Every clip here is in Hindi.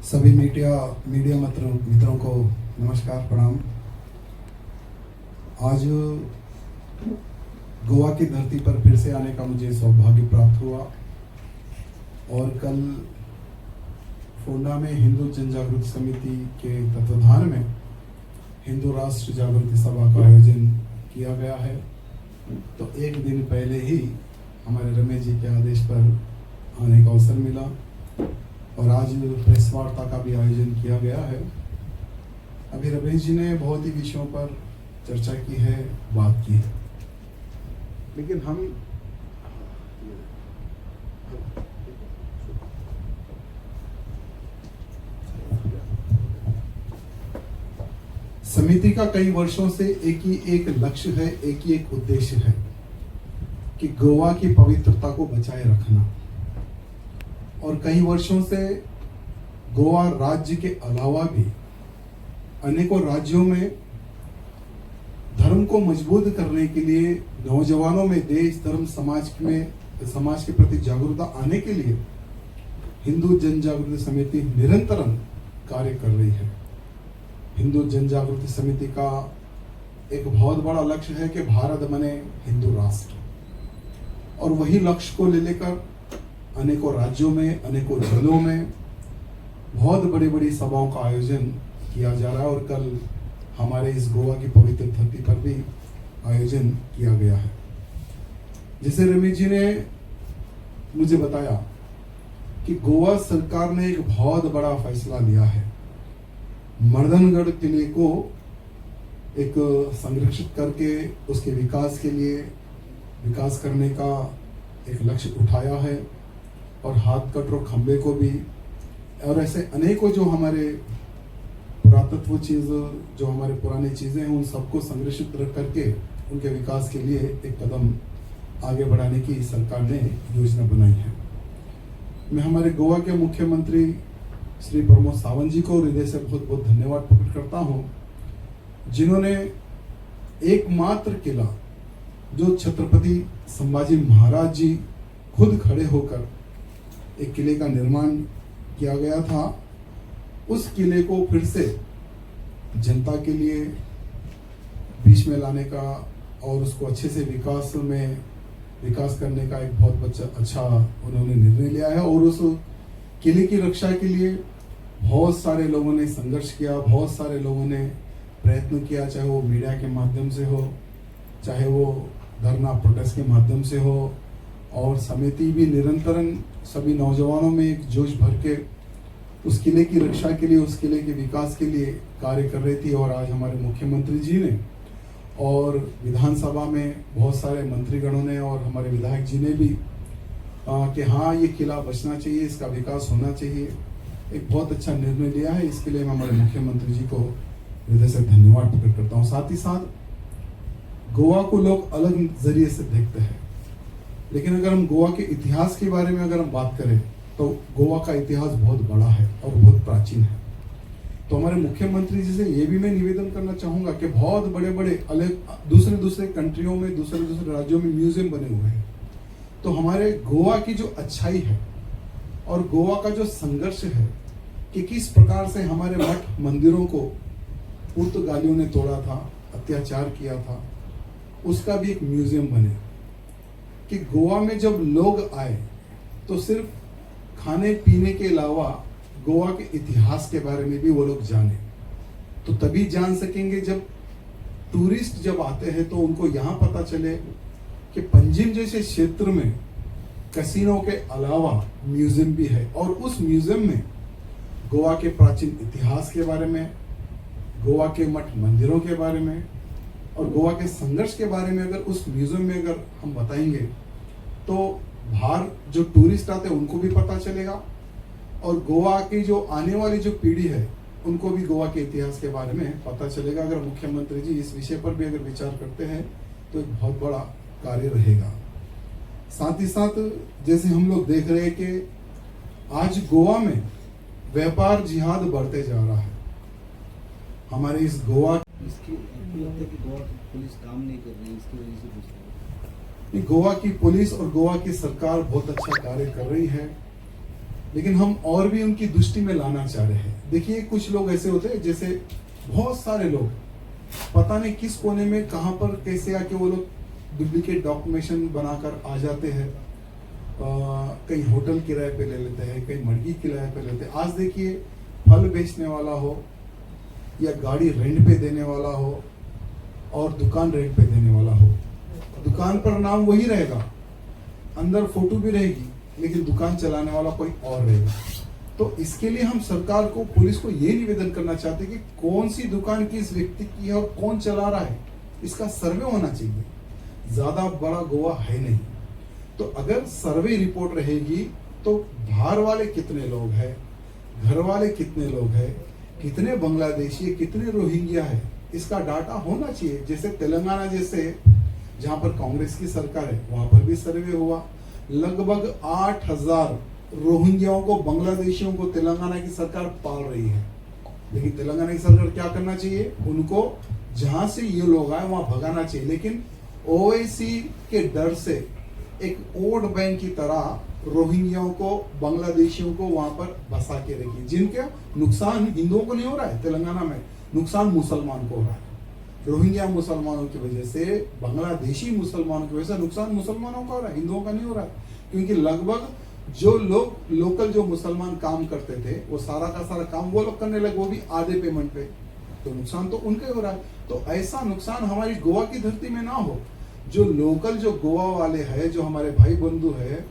सभी मीडिया मित्रों को नमस्कार प्रणाम। आज गोवा की धरती पर फिर से आने का मुझे सौभाग्य प्राप्त हुआ और कल फोंडा में हिंदू जन जागृति समिति के तत्वाधान में हिंदू राष्ट्र जागृति सभा का आयोजन किया गया है। तो एक दिन पहले ही हमारे रमेश जी के आदेश पर आने का अवसर मिला और आज प्रेस वार्ता का भी आयोजन किया गया है। अभी रमेश जी ने बहुत ही विषयों पर चर्चा की है, बात की है, लेकिन हम समिति का कई वर्षों से एक ही एक लक्ष्य है, एक ही एक उद्देश्य है कि गोवा की पवित्रता को बचाए रखना। और कई वर्षों से गोवा राज्य के अलावा भी अनेकों राज्यों में धर्म को मजबूत करने के लिए, नौजवानों में देश धर्म समाज के प्रति जागरूकता आने के लिए हिंदू जन जागृति समिति निरंतर कार्य कर रही है। हिंदू जन जागृति समिति का एक बहुत बड़ा लक्ष्य है कि भारत बने हिंदू राष्ट्र, और वही लक्ष्य को ले लेकर अनेकों राज्यों में, अनेकों जिलों में बहुत बड़ी बड़ी सभाओं का आयोजन किया जा रहा है और कल हमारे इस गोवा की पवित्र धरती पर भी आयोजन किया गया है। जैसे रमेश जी ने मुझे बताया कि गोवा सरकार ने एक बहुत बड़ा फैसला लिया है। मर्दनगढ़ किले को एक संरक्षित करके उसके विकास के लिए विकास करने का एक लक्ष्य उठाया है, और हाथ कटोर खंबे को भी, और ऐसे अनेकों जो हमारे पुरातत्व चीज, जो हमारे पुरानी चीजें हैं, उन सबको संरक्षित रख करके उनके विकास के लिए एक कदम आगे बढ़ाने की सरकार ने योजना बनाई है। मैं हमारे गोवा के मुख्यमंत्री श्री प्रमोद सावंत जी को हृदय से बहुत बहुत धन्यवाद प्रकट करता हूँ, जिन्होंने एकमात्र किला जो छत्रपति संभाजी महाराज जी खुद खड़े होकर एक किले का निर्माण किया गया था, उस किले को फिर से जनता के लिए बीच में लाने का और उसको अच्छे से विकास करने का एक बहुत अच्छा उन्होंने निर्णय लिया है। और उस किले की रक्षा के लिए बहुत सारे लोगों ने संघर्ष किया, बहुत सारे लोगों ने प्रयत्न किया, चाहे वो मीडिया के माध्यम से हो, चाहे वो धरना प्रोटेस्ट के माध्यम से हो, और समिति भी निरंतर सभी नौजवानों में एक जोश भर के उस किले की रक्षा के लिए, उस किले के विकास के लिए कार्य कर रही थी। और आज हमारे मुख्यमंत्री जी ने और विधानसभा में बहुत सारे मंत्रीगणों ने और हमारे विधायक जी ने भी कि हाँ, ये किला बचना चाहिए, इसका विकास होना चाहिए, एक बहुत अच्छा निर्णय लिया है। इसके लिए मैं हमारे मुख्यमंत्री जी को हृदय से धन्यवाद प्रकट करता हूँ। साथ ही साथ गोवा को लोग अलग जरिए से देखते हैं, लेकिन अगर हम गोवा के इतिहास के बारे में अगर हम बात करें तो गोवा का इतिहास बहुत बड़ा है और बहुत प्राचीन है। तो हमारे मुख्यमंत्री जी से ये भी मैं निवेदन करना चाहूँगा कि बहुत बड़े बड़े अलग दूसरे कंट्रियों में, दूसरे राज्यों में म्यूजियम बने हुए हैं। तो हमारे गोवा की जो अच्छाई है और गोवा का जो संघर्ष है कि किस प्रकार से हमारे मठ मंदिरों को पुर्तगालियों ने तोड़ा था, अत्याचार किया था, उसका भी एक म्यूजियम बने, कि गोवा में जब लोग आए तो सिर्फ खाने पीने के अलावा गोवा के इतिहास के बारे में भी वो लोग जाने। तो तभी जान सकेंगे जब टूरिस्ट जब आते हैं तो उनको यहाँ पता चले कि पंजिम जैसे क्षेत्र में कैसीनो के अलावा म्यूजियम भी है, और उस म्यूजियम में गोवा के प्राचीन इतिहास के बारे में, गोवा के मठ मंदिरों के बारे में और गोवा के संघर्ष के बारे में अगर उस म्यूजियम में अगर हम बताएंगे तो बाहर जो टूरिस्ट आते हैं उनको भी पता चलेगा, और गोवा की जो आने वाली जो पीढ़ी है उनको भी गोवा के इतिहास के बारे में पता चलेगा। अगर मुख्यमंत्री जी इस विषय पर भी अगर विचार करते हैं तो एक बहुत बड़ा कार्य रहेगा। साथ ही साथ जैसे हम लोग देख रहे हैं कि आज गोवा में व्यापार जिहाद बढ़ते जा रहा है। हमारे इस गोवा गोवा की पुलिस काम नहीं कर रही, इसकी वजह से गोवा की पुलिस और गोवा की सरकार बहुत अच्छा कार्य कर रही है, लेकिन हम और भी उनकी दृष्टि में लाना चाह रहे हैं। देखिए कुछ लोग ऐसे होते हैं, जैसे बहुत सारे लोग पता नहीं किस कोने में कहां पर कैसे आके वो लोग डुप्लीकेट डॉक्यूमेंटेशन बनाकर आ जाते हैं। कहीं होटल किराए पे ले लेते हैं, कहीं मर्गी किराए पे लेते हैं। आज देखिए फल बेचने वाला हो या गाड़ी रेंट पे देने वाला हो और दुकान रेंट पे देने वाला हो, दुकान पर नाम वही रहेगा, अंदर फोटो भी रहेगी, लेकिन दुकान चलाने वाला कोई और रहेगा। तो इसके लिए हम सरकार को, पुलिस को ये निवेदन करना चाहते हैं कि कौन सी दुकान किस व्यक्ति की है और कौन चला रहा है, इसका सर्वे होना चाहिए। ज्यादा बड़ा गोवा है नहीं, तो अगर सर्वे रिपोर्ट रहेगी तो बाहर वाले कितने लोग हैं, घर वाले कितने लोग हैं, कितने बांग्लादेशी, कितने रोहिंग्या है, इसका डाटा होना चाहिए। जैसे तेलंगाना जैसे जहां पर कांग्रेस की सरकार है, वहां पर भी सर्वे हुआ। लगभग 8,000 रोहिंग्याओं को, बांग्लादेशियों को तेलंगाना की सरकार पाल रही है। लेकिन तेलंगाना की सरकार क्या करना चाहिए, उनको जहां से ये लोग आए वहां भगाना चाहिए। लेकिन ओवैसी के डर से एक वोट बैंक की तरह रोहिंग्याओं को, बांग्लादेशियों को वहां पर बसा के रखी, जिनका नुकसान हिंदुओं को नहीं हो रहा है, तेलंगाना में नुकसान मुसलमान को हो रहा है। रोहिंग्या मुसलमानों की वजह से, बांग्लादेशी मुसलमानों की वजह से नुकसान मुसलमानों का हो रहा है, हिंदुओं का नहीं हो रहा है। क्योंकि लगभग जो लोग लोकल जो मुसलमान काम करते थे, वो सारा का सारा काम वो लोग करने लगे, वो भी आधे पेमेंट पे, तो नुकसान तो उनका ही हो रहा है। तो ऐसा नुकसान हमारी गोवा की धरती में ना हो। जो लोकल जो गोवा वाले हैं, जो हमारे भाई बंधु है,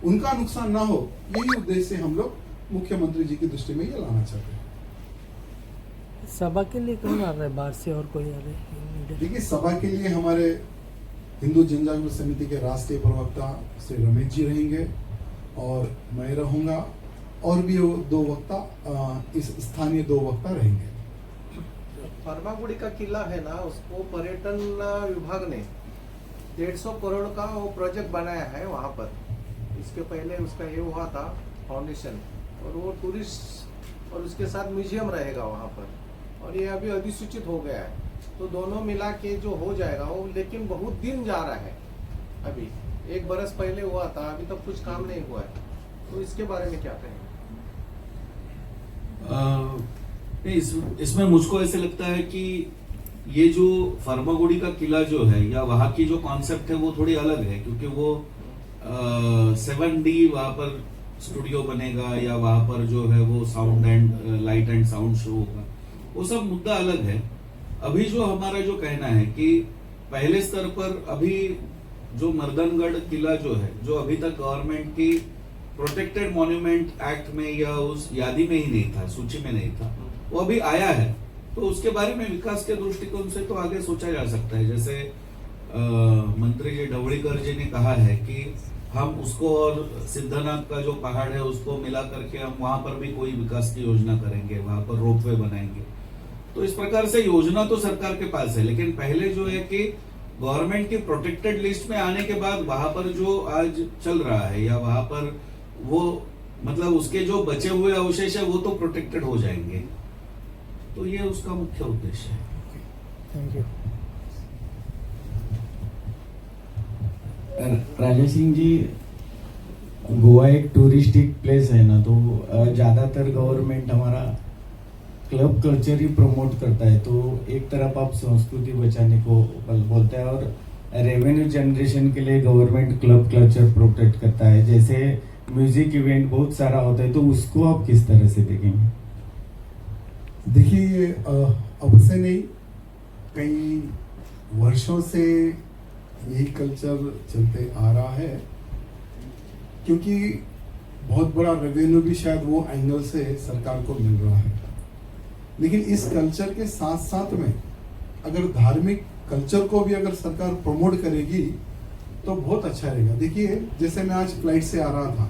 उनका नुकसान ना हो, यही उद्देश्य से हम लोग मुख्यमंत्री जी की दृष्टि में ये लाना चाहते हैं। सभा के लिए कौन आ रहा है, बाहर से और कोई आ रहा है? देखिए सभा के लिए हमारे हिंदू जनजागृति समिति के राष्ट्रीय प्रवक्ता श्री रमेश जी रहेंगे और मैं रहूंगा, और भी वो 2 वक्ता, इस स्थानीय 2 वक्ता रहेंगे। फर्मागुड़ी का किला है ना, उसको पर्यटन विभाग ने 150 करोड़ का वो प्रोजेक्ट बनाया है वहाँ पर। इसके पहले उसका ये हुआ था फाउंडेशन, और वो टूरिस्ट और उसके साथ म्यूजियम रहेगा वहाँ पर, और ये अभी अधिसूचित हो गया है। तो दोनों मिला के जो हो जाएगा वो, लेकिन बहुत दिन जा रहा है। अभी 1 बरस पहले हुआ था, अभी तक कुछ काम नहीं हुआ है। तो इसके बारे में क्या कहेंगे? इसमें मुझको ऐसे लगता है कि ये जो फर्मागुड़ी का किला जो है, या वहाँ की जो कॉन्सेप्ट है, वो थोड़ी अलग है। क्योंकि वो 7D वहाँ पर स्टूडियो बनेगा, या वहाँ पर जो है वो sound and light and sound show होगा, वो सब मुद्दा अलग है। अभी जो हमारा जो कहना है कि पहले स्तर पर अभी जो मर्दनगढ़ किला जो है, जो अभी तक गवर्नमेंट की प्रोटेक्टेड मॉन्यूमेंट एक्ट में या उस यादी में ही नहीं था, सूची में नहीं था, वो अभी आया है। तो उसके बारे में विकास के दृष्टिकोण से तो आगे सोचा जा सकता है। जैसे मंत्री जी ढवड़ीकर जी ने कहा है कि हम उसको, और सिद्धनाथ का जो पहाड़ है उसको मिला करके हम वहां पर भी कोई विकास की योजना करेंगे, वहां पर रोपवे बनाएंगे। तो इस प्रकार से योजना तो सरकार के पास है, लेकिन पहले जो है कि गवर्नमेंट की प्रोटेक्टेड लिस्ट में आने के बाद वहां पर जो आज चल रहा है, या वहां पर वो मतलब उसके जो बचे हुए अवशेष है वो तो प्रोटेक्टेड हो जाएंगे। तो ये उसका मुख्य उद्देश्य है। Thank you. राजा सिंह जी, गोवा एक टूरिस्टिक प्लेस है ना, तो ज़्यादातर गवर्नमेंट हमारा क्लब कल्चर ही प्रमोट करता है। तो एक तरफ आप संस्कृति बचाने को बोलते हैं, और रेवेन्यू जनरेशन के लिए गवर्नमेंट क्लब कल्चर प्रोटेक्ट करता है। जैसे म्यूजिक इवेंट बहुत सारा होता है, तो उसको आप किस तरह से देखेंगे? देखिए अब से नहीं, कई वर्षों से यही कल्चर चलते आ रहा है, क्योंकि बहुत बड़ा रेवेन्यू भी शायद वो एंगल से सरकार को मिल रहा है। लेकिन इस कल्चर के साथ साथ में अगर धार्मिक कल्चर को भी अगर सरकार प्रमोट करेगी तो बहुत अच्छा रहेगा। देखिए जैसे मैं आज फ्लाइट से आ रहा था,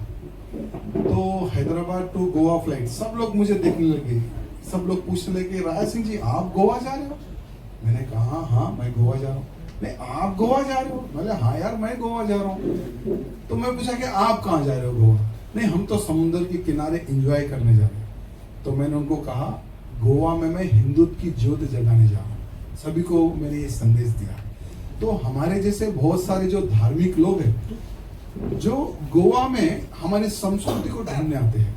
तो हैदराबाद टू गोवा फ्लाइट, सब लोग मुझे देखने लगे, सब लोग पूछने लगे, राजा सिंह जी आप गोवा जा रहे हो? मैंने कहा हाँ मैं गोवा जा रहा हूँ। नहीं आप गोवा जा रहे हो? मैंने हाँ यार मैं गोवा जा रहा हूँ। तो मैं पूछा कि आप कहाँ जा रहे हो गोवा? नहीं हम तो समुद्र के किनारे एंजॉय करने जा रहे हैं। तो मैंने उनको कहा गोवा में मैं हिंदुत्व की ज्योत जगाने जा रहा हूँ। सभी को मैंने ये संदेश दिया। तो हमारे जैसे बहुत सारे जो धार्मिक लोग हैं, जो गोवा में हमारी संस्कृति को ढूंढने आते हैं,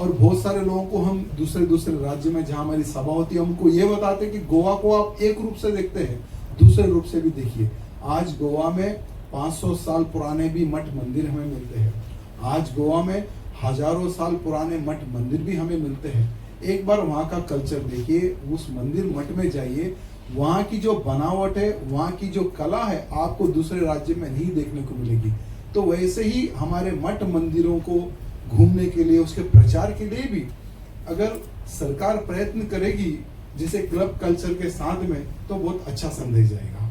और बहुत सारे लोगों को हम दूसरे दूसरे राज्य में जहां हमारी सभा होती है हमको ये बताते हैं कि गोवा को आप एक रूप से देखते हैं, दूसरे रूप से भी देखिए। आज गोवा में 500 साल पुराने भी मठ मंदिर हमें मिलते हैं। आज गोवा में हजारों साल पुराने मठ मंदिर भी हमें मिलते हैं। एक बार वहाँ का कल्चर देखिए, उस मंदिर मठ में जाइए, वहाँ की जो बनावट है, वहाँ की जो कला है, आपको दूसरे राज्य में नहीं देखने को मिलेगी। तो वैसे ही हमारे मठ मंदिरों को घूमने के लिए, उसके प्रचार के लिए भी अगर सरकार प्रयत्न करेगी जैसे क्लब कल्चर के साथ में, तो बहुत अच्छा संदेश जाएगा।